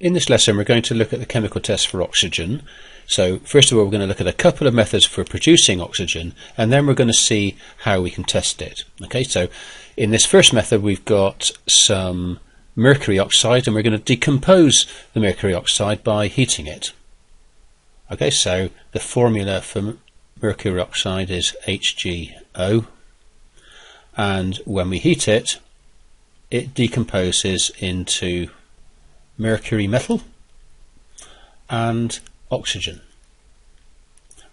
In this lesson we're going to look at the chemical test for oxygen. So first of all we're going to look at a couple of methods for producing oxygen, and then we're going to see how we can test it. Okay, so in this first method we've got some mercury oxide, and we're going to decompose the mercury oxide by heating it. Okay, so the formula for mercury oxide is HgO, and when we heat it, it decomposes into mercury metal and oxygen.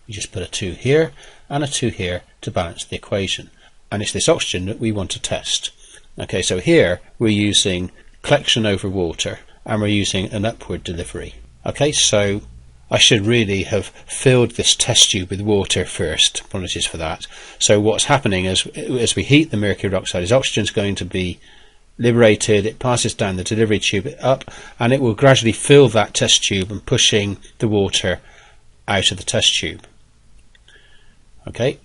We just put a 2 here and a 2 here to balance the equation, and it's this oxygen that we want to test. Okay, so here we're using collection over water, and we're using an upward delivery. Okay, so I should really have filled this test tube with water first. Apologies for that. So what's happening is, as we heat the mercury oxide, is oxygen is going to be liberated. It passes down the delivery tube up, and it will gradually fill that test tube and pushing the water out of the test tube. Okay,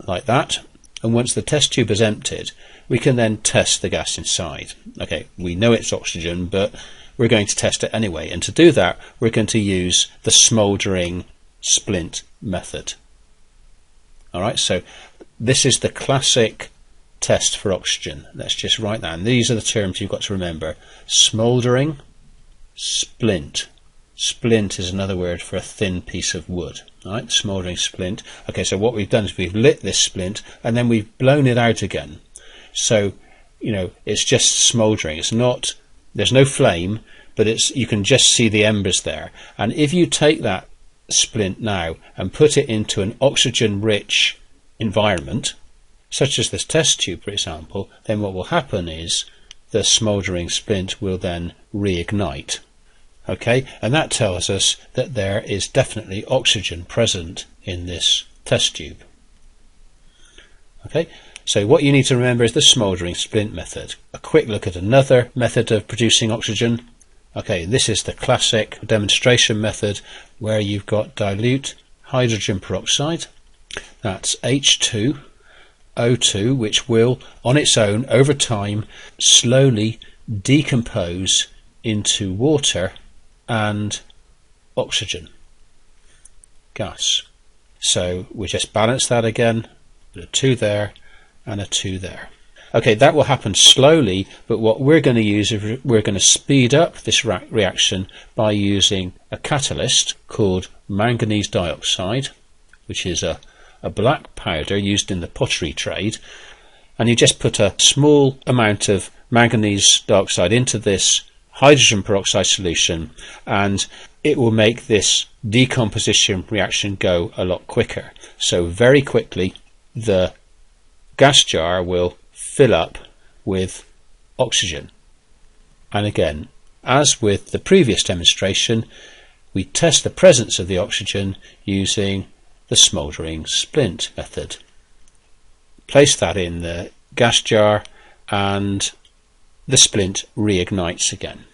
like that. And once the test tube is emptied, we can then test the gas inside. Okay, we know it's oxygen, but we're going to test it anyway, and to do that we're going to use the Smoldering Splint method. Alright, so this is the classic test for oxygen. Let's just write that, and these are the terms you've got to remember. Smoldering splint. Splint is another word for a thin piece of wood. Right, smoldering splint. Okay, so what we've done is we've lit this splint and then we've blown it out again. So, you know, it's just smouldering. It's not, there's no flame, but it's, you can just see the embers there. And if you take that splint now and put it into an oxygen-rich environment, such as this test tube, for example, then what will happen is the smouldering splint will then reignite. Okay, and that tells us that there is definitely oxygen present in this test tube. Okay, so what you need to remember is the Smoldering Splint method. A quick look at another method of producing oxygen. Okay, this is the classic demonstration method where you've got dilute hydrogen peroxide. That's H2O2, which will on its own over time slowly decompose into water and oxygen gas. So we just balance that again, put a 2 there and a 2 there. Okay, that will happen slowly, but what we're going to use is we're going to speed up this reaction by using a catalyst called manganese dioxide, which is a black powder used in the pottery trade, and you just put a small amount of manganese dioxide into this hydrogen peroxide solution, and it will make this decomposition reaction go a lot quicker. So very quickly the gas jar will fill up with oxygen. And again, as with the previous demonstration, we test the presence of the oxygen using the Smoldering Splint method. Place that in the gas jar and the splint reignites again.